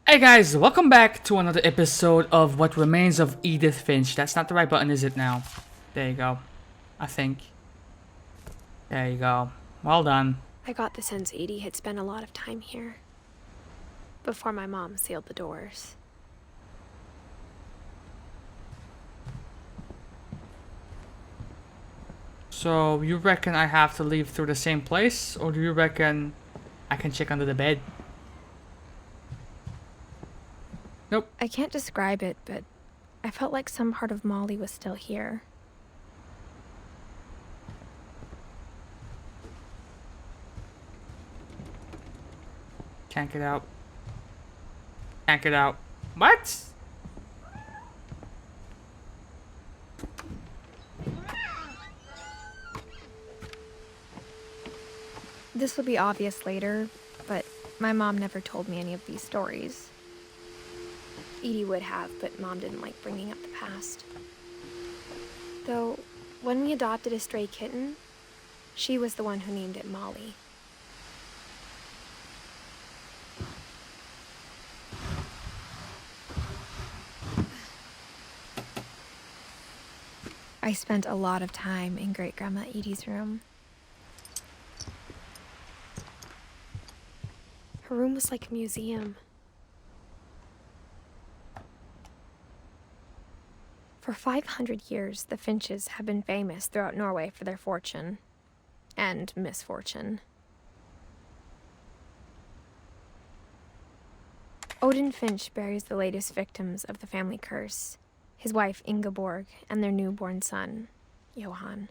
Hey guys, welcome back to another episode of What Remains of Edith Finch. That's not the right button, is it now? There you go. I think. There you go. Well done. I got the sense Edie had spent a lot of time here. Before my mom sealed the doors. So, you reckon I have to leave through the same place? Or do you reckon I can check under the bed? Nope. I can't describe it, but I felt like some part of Molly was still here. Can't get out. Can't get out. What? This will be obvious later, but my mom never told me any of these stories. Edie would have, but Mom didn't like bringing up the past. Though, when we adopted a stray kitten, she was the one who named it Molly. I spent a lot of time in Great-Grandma Edie's room. Her room was like a museum. For 500 years, the Finches have been famous throughout Norway for their fortune and misfortune. Odin Finch buries the latest victims of the family curse, his wife Ingeborg and their newborn son, Johan.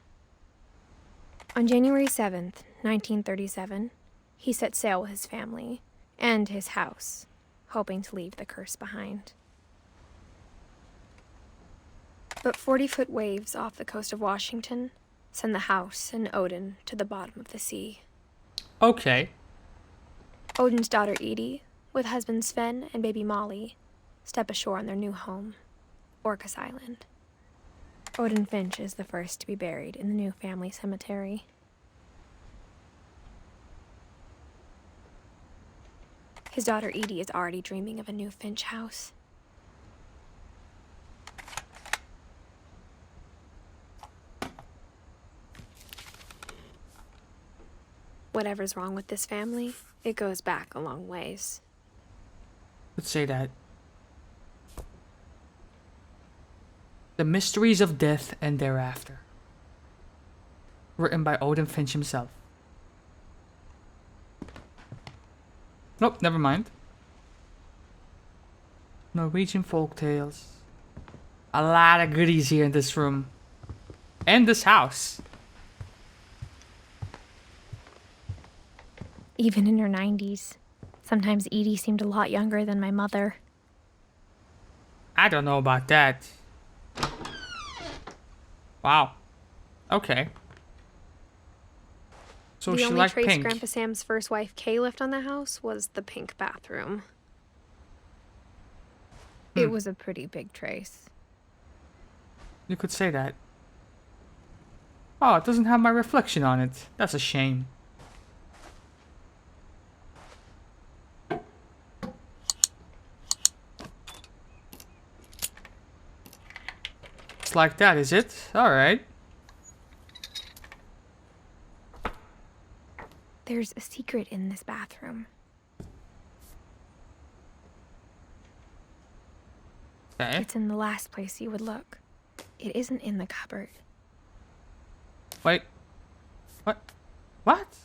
On January 7th, 1937, he set sail with his family and his house, hoping to leave the curse behind. But 40-foot waves off the coast of Washington send the house and Odin to the bottom of the sea. Okay. Odin's daughter Edie, with husband Sven and baby Molly, step ashore on their new home, Orcas Island. Odin Finch is the first to be buried in the new family cemetery. His daughter Edie is already dreaming of a new Finch house. Whatever's wrong with this family, it goes back a long ways. Let's say that. The Mysteries of Death and Thereafter. Written by Odin Finch himself. Nope, never mind. Norwegian folktales. A lot of goodies here in this room. And this house. Even in her 90s, sometimes Edie seemed a lot younger than my mother. I don't know about that. Wow. Okay. So The she only liked trace pink. Grandpa Sam's first wife Kay left on the house was the pink bathroom. It was a pretty big trace. You could say that. Oh, it doesn't have my reflection on it. That's a shame. It's like that, is it? Alright. There's a secret in this bathroom. Okay. It's in the last place you would look. It isn't in the cupboard. Wait. What? What?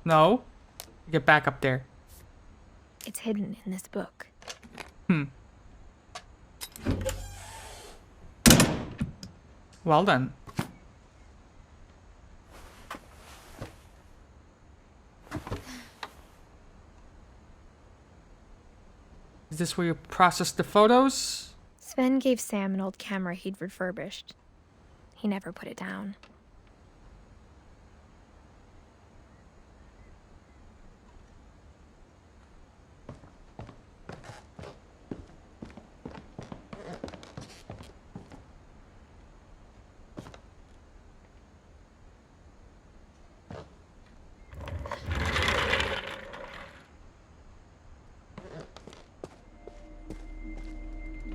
No. Get back up there. It's hidden in this book. Well done. Is this where you process the photos? Sven gave Sam an old camera he'd refurbished. He never put it down.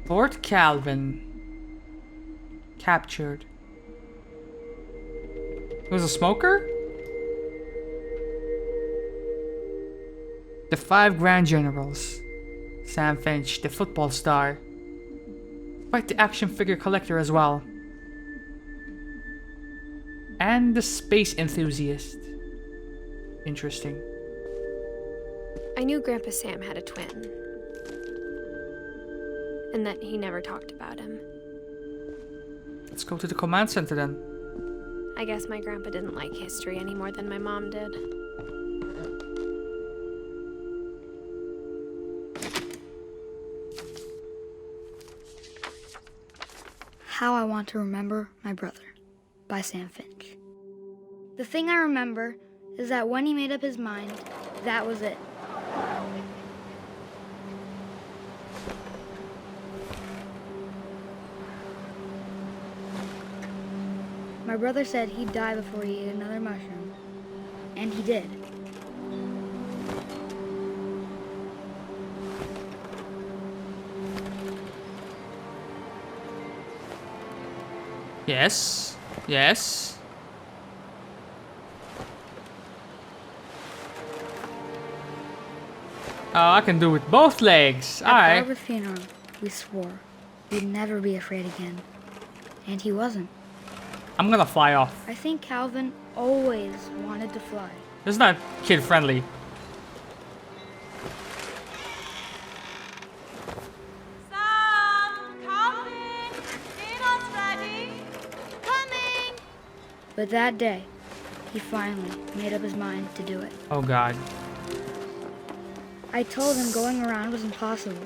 Fort Calvin. Captured. He was a smoker? The 5 Grand Generals. Sam Finch, the football star. Quite the action figure collector as well. And the space enthusiast. Interesting. I knew Grandpa Sam had a twin, and that he never talked about him. Let's go to the command center then. I guess my grandpa didn't like history any more than my mom did. How I Want to Remember My Brother by Sam Finch. The thing I remember is that when he made up his mind, that was it. My brother said he'd die before he ate another mushroom, and he did. Yes. Yes. Oh, I can do it with both legs. At Alright. Barbara's funeral, we swore we'd never be afraid again. And he wasn't. I'm gonna fly off. I think Calvin always wanted to fly. It's not kid friendly. Sam, Calvin, dinner's ready. Coming. But that day, he finally made up his mind to do it. Oh god. I told him going around was impossible.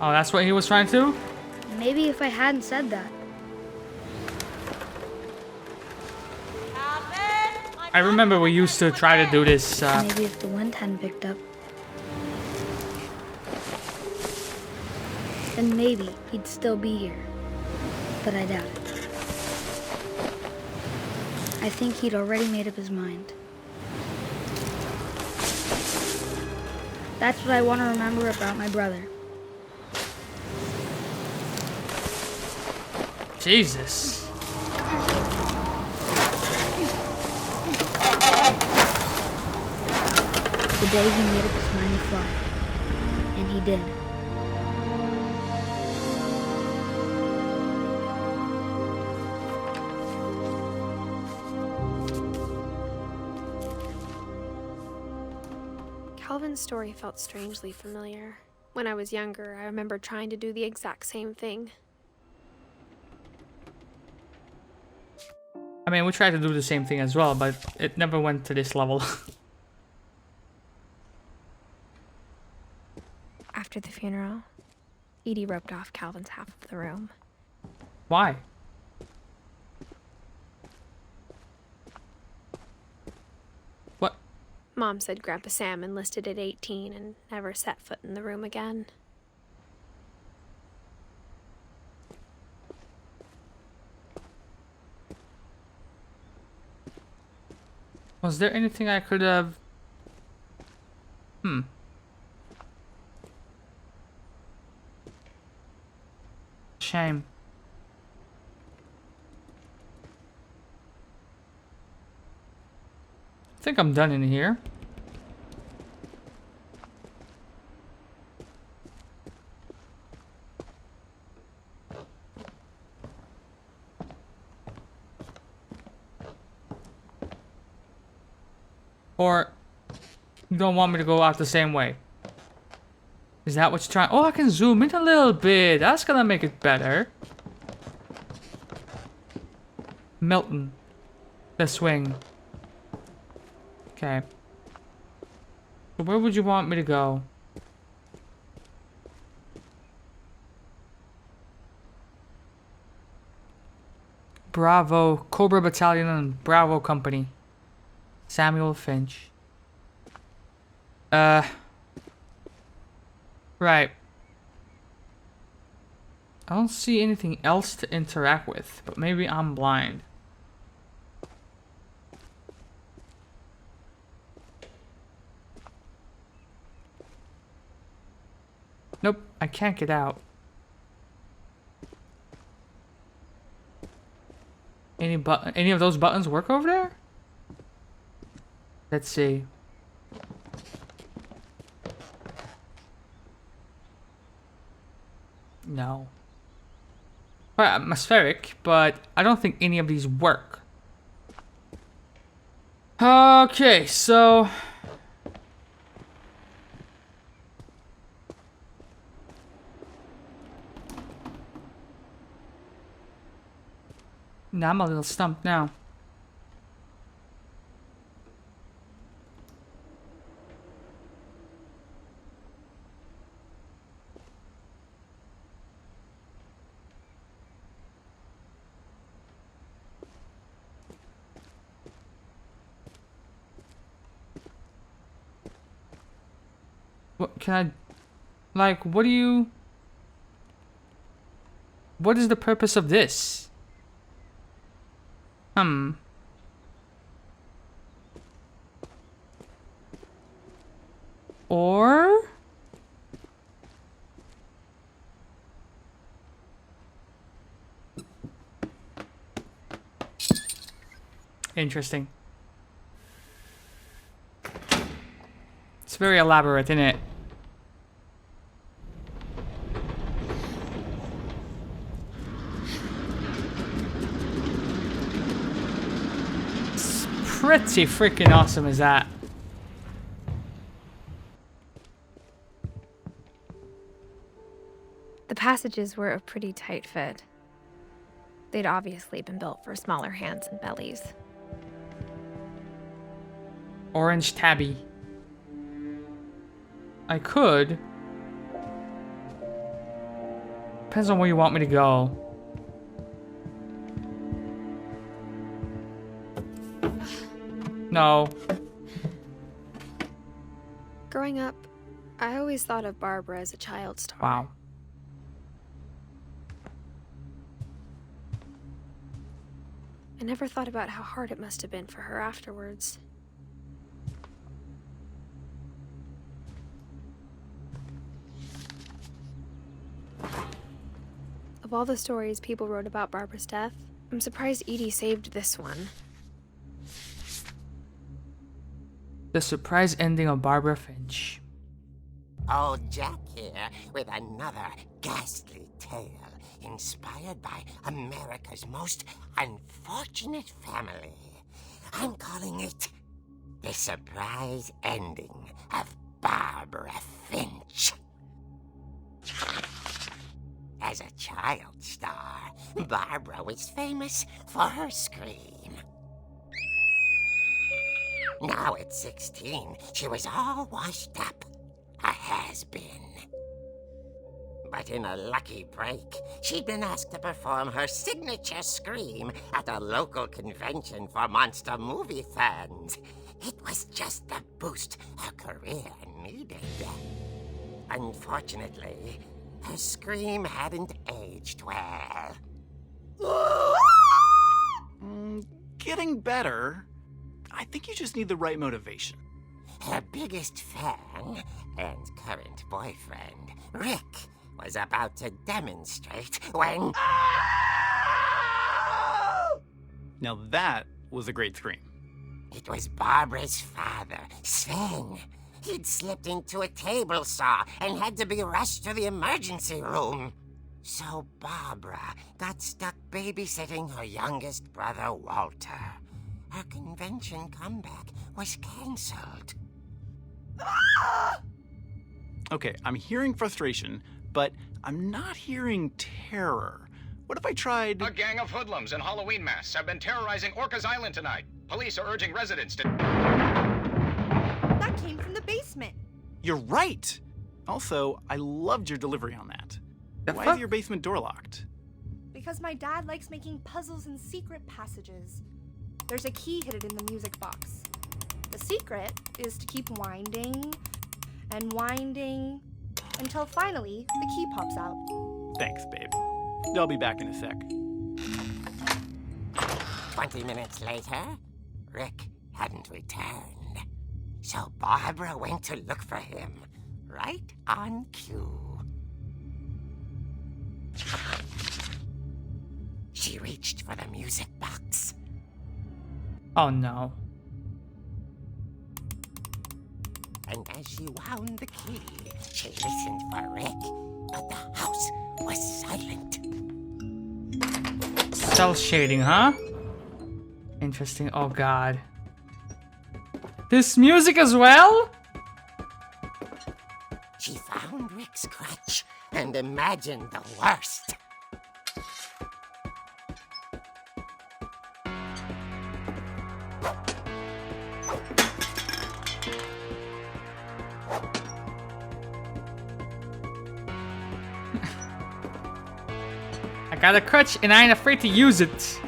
Oh, that's what he was trying to? Maybe if I hadn't said that. Calvin, I remember we used to try to do this. Maybe if the wind hadn't picked up. Then maybe he'd still be here. But I doubt it. I think he'd already made up his mind. That's what I want to remember about my brother. Jesus. The day he made up his mind to fly. And he did. Calvin's story felt strangely familiar. When I was younger, I remember trying to do the exact same thing. I mean, we tried to do the same thing as well, but it never went to this level. After the funeral, Edie roped off Calvin's half of the room. Why? What? Mom said Grandpa Sam enlisted at 18 and never set foot in the room again. Was there anything I could have... Shame. I think I'm done in here. Or you don't want me to go out the same way? Is that what you're trying? Oh, I can zoom in a little bit. That's gonna make it better. Milton. The swing. Okay. So where would you want me to go? Bravo. Cobra Battalion and Bravo Company. Samuel Finch. Right. I don't see anything else to interact with, but maybe I'm blind. Nope, I can't get out. Any of those buttons work over there? Let's see. No. Well, atmospheric, but I don't think any of these work. Okay, so... Now I'm a little stumped now. What can I... Like, what do you... What is the purpose of this? Or... Interesting. It's very elaborate, isn't it? It's pretty freaking awesome, is that? The passages were a pretty tight fit. They'd obviously been built for smaller hands and bellies. Orange tabby. I could. Depends on where you want me to go. No. Growing up, I always thought of Barbara as a child star. Wow. I never thought about how hard it must have been for her afterwards. Of all the stories people wrote about Barbara's death, I'm surprised Edie saved this one. The surprise ending of Barbara Finch. Old Jack here with another ghastly tale inspired by America's most unfortunate family. I'm calling it The Surprise Ending of Barbara Finch. As a child star, Barbara was famous for her scream. Now at 16, she was all washed up, a has-been. But in a lucky break, she'd been asked to perform her signature scream at a local convention for monster movie fans. It was just the boost her career needed. Unfortunately, her scream hadn't aged well. Getting better. I think you just need the right motivation. Her biggest fan and current boyfriend, Rick, was about to demonstrate when... Now that was a great scream. It was Barbara's father, Sven. He'd slipped into a table saw and had to be rushed to the emergency room. So Barbara got stuck babysitting her youngest brother, Walter. Her convention comeback was cancelled. Okay, I'm hearing frustration, but I'm not hearing terror. What if I tried... A gang of hoodlums in Halloween masks have been terrorizing Orcas Island tonight. Police are urging residents to... That came from the basement. You're right! Also, I loved your delivery on that. Why is your basement door locked? Because my dad likes making puzzles and secret passages. There's a key hidden in the music box. The secret is to keep winding and winding until finally the key pops out. Thanks, babe. I'll be back in a sec. 20 minutes later, Rick hadn't returned. So Barbara went to look for him, right on cue. She reached for the music box. Oh no. And as she wound the key, she listened for Rick, but the house was silent. Cell shading, huh? Interesting. Oh god. This music as well? She found Rick's crutch and imagined the worst. I got a crutch and I ain't afraid to use it.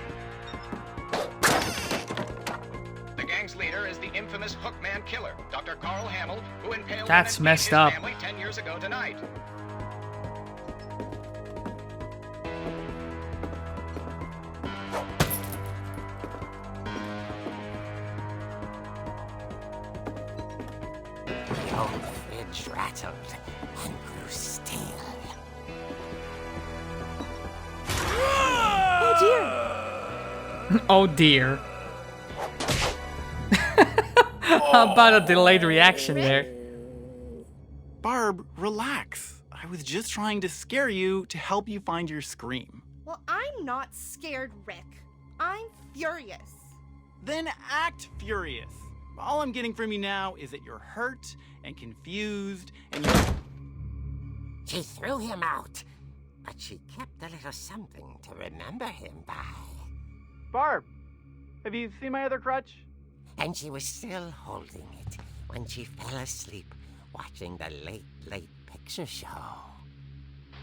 The gang's leader is the infamous Hookman killer, Dr. Carl Hamill, who impaled That's and ate messed his up. family 10 years ago tonight. The old fridge rattled and grew still. Oh dear. How about a delayed reaction there? Barb, relax. I was just trying to scare you to help you find your scream. Well, I'm not scared, Rick. I'm furious. Then act furious. All I'm getting from you now is that you're hurt and confused and you're... She threw him out, but she kept a little something to remember him by. Barb, have you seen my other crutch? And she was still holding it when she fell asleep watching the late picture show.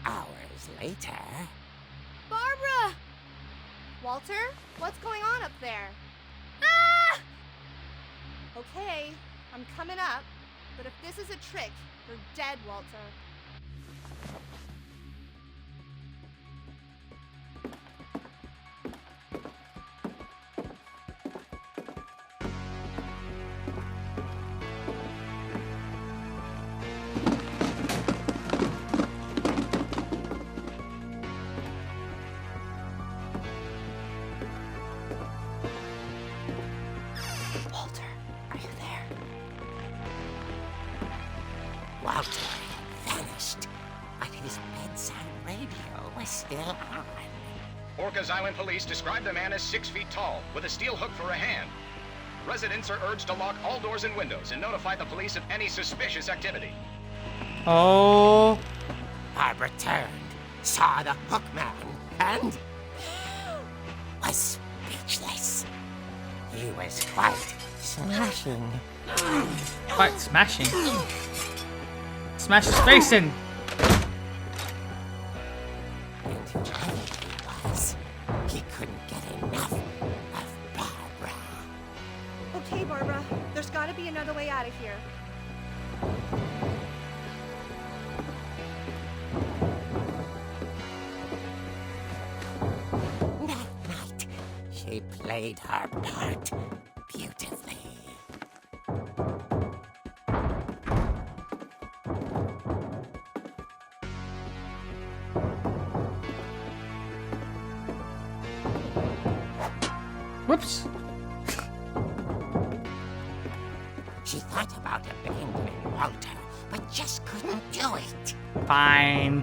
Hours later... Barbara! Walter, what's going on up there? Ah! Okay, I'm coming up, but if this is a trick, you're dead, Walter. Walter, are you there? Walter had vanished, but his bedside radio was still on. Orcas Island police describe the man as 6 feet tall, with a steel hook for a hand. Residents are urged to lock all doors and windows and notify the police of any suspicious activity. Oh. Barbara turned, saw the hookman, and was speechless. He was quite smashing. Quite smashing. Smash his face in. And he was. He couldn't get enough of Barbara. Okay, Barbara, there's gotta be another way out of here. That night, she played her part beautifully. Whoops. She thought about abandoning Walter, but just couldn't do it. Fine.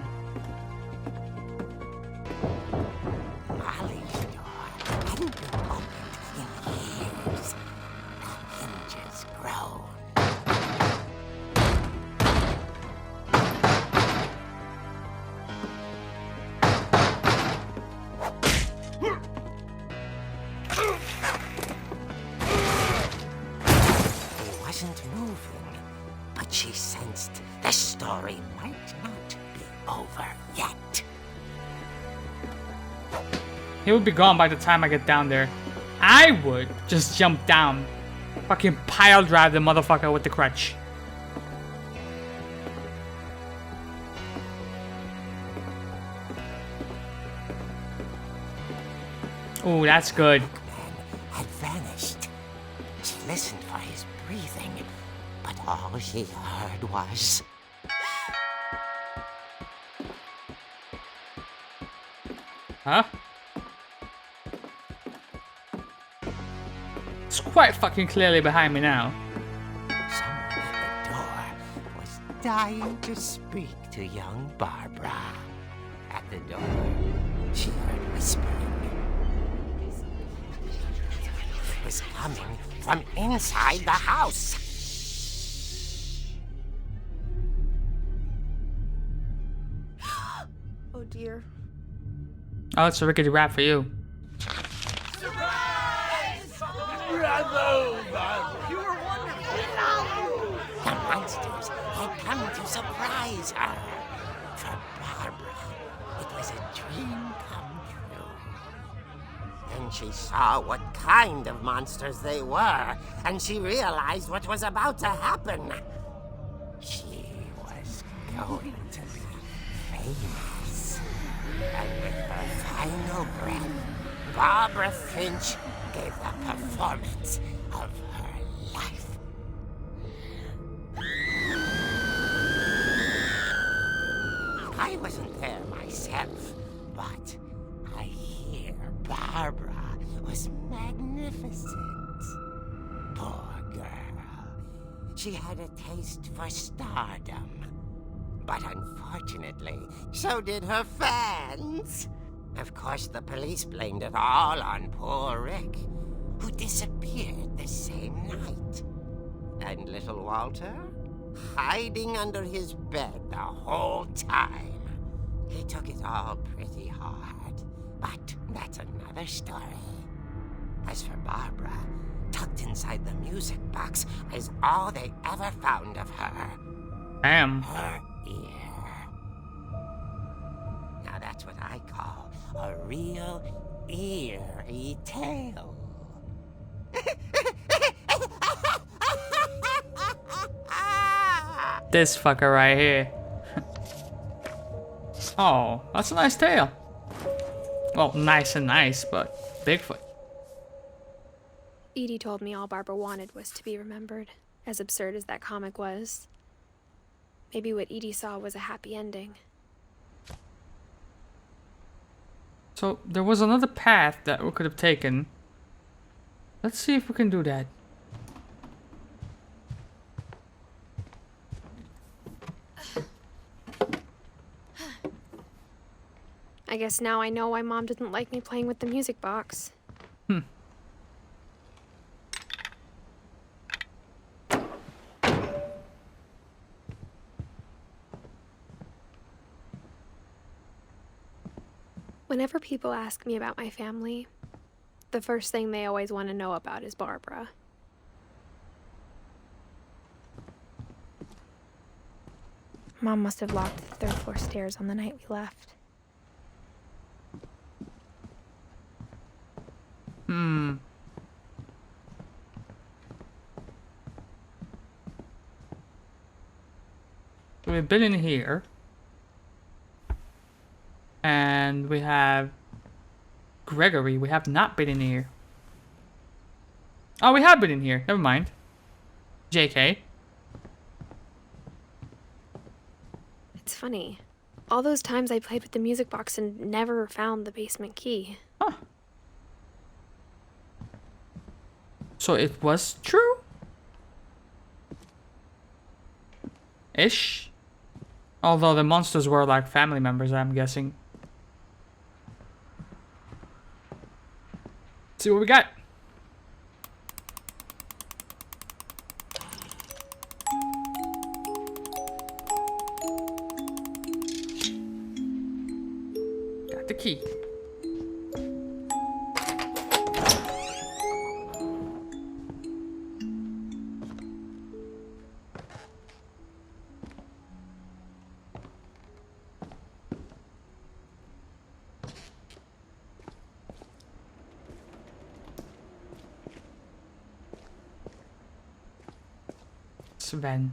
Molly's door hadn't been opened in years. The hinges groaned. He wasn't moving, but she sensed the story might not be over yet. He would be gone by the time I get down there. I would just jump down. Fucking pile drive the motherfucker with the crutch. Oh, that's good. Man had vanished. She listened for his breathing, but all she heard was... Huh? It's quite fucking clearly behind me now. Someone at the door was dying to speak to young Barbara. At the door, she heard whispering. It was coming from inside the house. Oh dear. Oh, it's a rickety rap for you. The monsters had come to surprise her. For Barbara, it was a dream come true. Then she saw what kind of monsters they were, and she realized what was about to happen. She was going to be famous. And with her final breath, Barbara Finch gave the performance of her life. I wasn't there myself, but I hear Barbara was magnificent. Poor girl. She had a taste for stardom. But unfortunately, so did her fans. Of course, the police blamed it all on poor Rick, who disappeared the same night. And little Walter? Hiding under his bed the whole time. He took it all pretty hard, but that's another story. As for Barbara, tucked inside the music box is all they ever found of her. Damn. Her ear. Now that's what I call a real eerie tale. This fucker right here. Oh, that's a nice tail. Well, nice and nice, but Bigfoot. Edie told me all Barbara wanted was to be remembered, as absurd as that comic was. Maybe what Edie saw was a happy ending. So there was another path that we could have taken. Let's see if we can do that. I guess now I know why Mom didn't like me playing with the music box. Whenever people ask me about my family, the first thing they always want to know about is Barbara. Mom must have locked the third floor stairs on the night we left. We've been in here. And we have Gregory. We have not been in here. Oh, we have been in here. Never mind. JK. It's funny. All those times I played with the music box and never found the basement key. Huh. So it was true? Ish. Although the monsters were like family members, I'm guessing. See what we got. Got the key. Sven.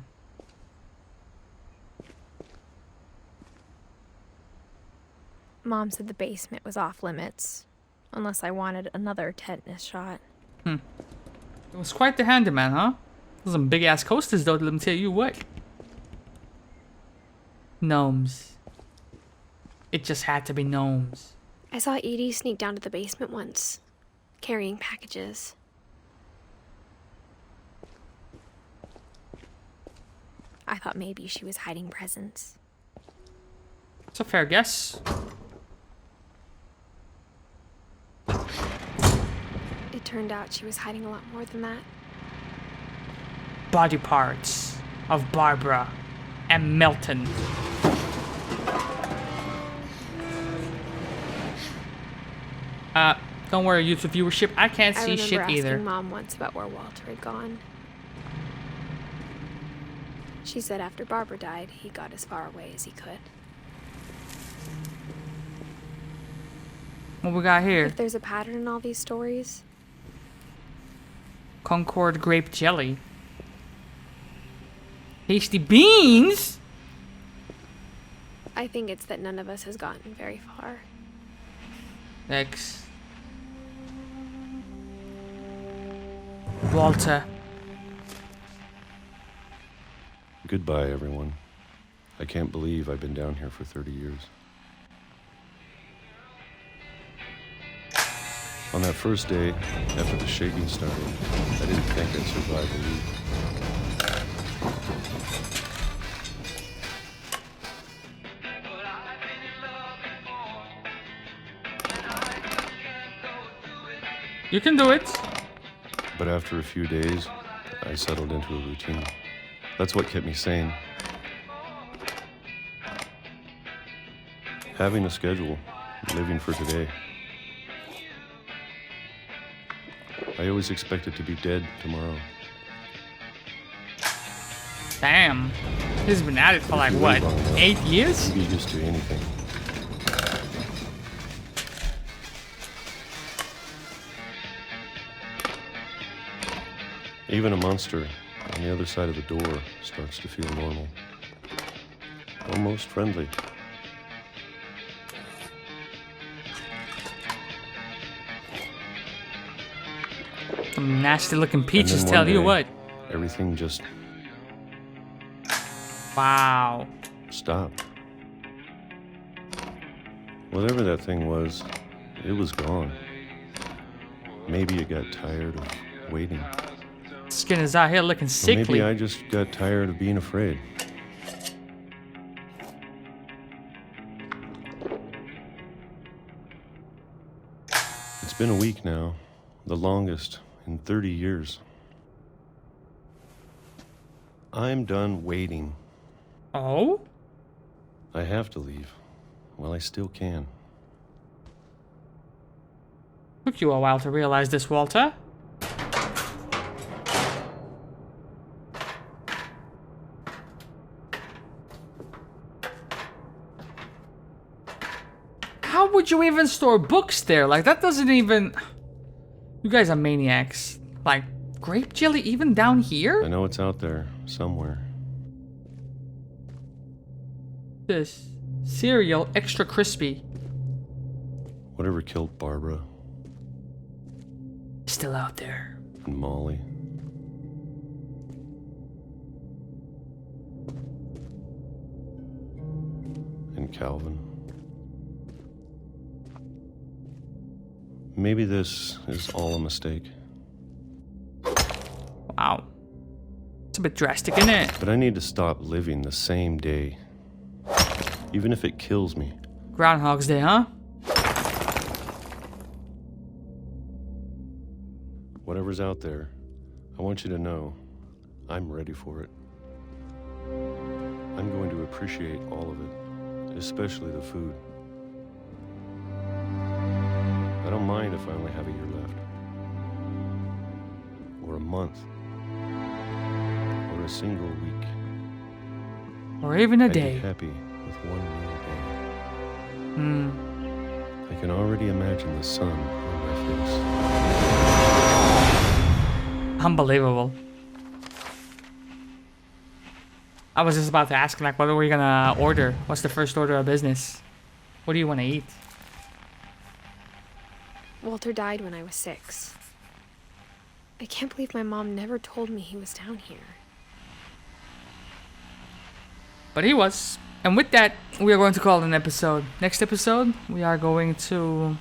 Mom said the basement was off limits, unless I wanted another tetanus shot. It was quite the handyman, huh? Those some big ass coasters though, let me tell you what. Gnomes. It just had to be gnomes. I saw Edie sneak down to the basement once, carrying packages. I thought maybe she was hiding presents. It's a fair guess. It turned out she was hiding a lot more than that. Body parts of Barbara and Milton. Don't worry, YouTube viewership. I can't see shit I remember either. asking Mom once about where Walter had gone. She said after Barbara died, he got as far away as he could. What we got here? If there's a pattern in all these stories, Concord grape jelly. Tasty beans? I think it's that none of us has gotten very far. X. Walter. Goodbye, everyone. I can't believe I've been down here for 30 years. On that first day, after the shaking started, I didn't think I'd survive a week. You can do it. But after a few days, I settled into a routine. That's what kept me sane. Having a schedule, living for today. I always expected to be dead tomorrow. Damn. He's been at it for like, If you what, live long enough, 8 years? you get used to anything. Even a monster on the other side of the door starts to feel normal. Almost friendly. Some nasty looking And peaches then tell one you day, what. Everything just Wow. stopped. Whatever that thing was, it was gone. Maybe it got tired of waiting. Skin is out here looking Or sickly. maybe I just got tired of being afraid. It's been a week now, the longest in 30 years. I'm done waiting. Oh? I have to leave. Well, I still can. Took you a while to realize this, Walter. How would you even store books there? Like, that doesn't even... You guys are maniacs. Like, grape jelly even down here? I know it's out there, somewhere. This cereal extra crispy. Whatever killed Barbara Still out there. and Molly. And Calvin. Maybe this is all a mistake. Wow. It's a bit drastic, isn't it? But I need to stop living the same day. Even if it kills me. Groundhog's Day, huh? Whatever's out there, I want you to know I'm ready for it. I'm going to appreciate all of it, especially the food. I don't mind if I only have a year left. Or a month. Or a single week. Or even a I'd be day. happy with one meal a day. Hmm. I can already imagine the sun on my face. Unbelievable. I was just about to ask, like, what are we gonna order? What's the first order of business? What do you want to eat? Walter died when I was 6. I can't believe my mom never told me he was down here. But he was. And with that, we are going to call it an episode. Next episode, we are going to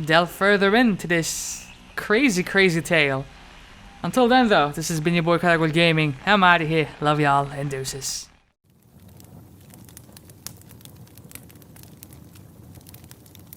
delve further into this crazy, crazy tale. Until then, though, this has been your boy Karagol Gaming. I'm out of here. Love y'all and deuces.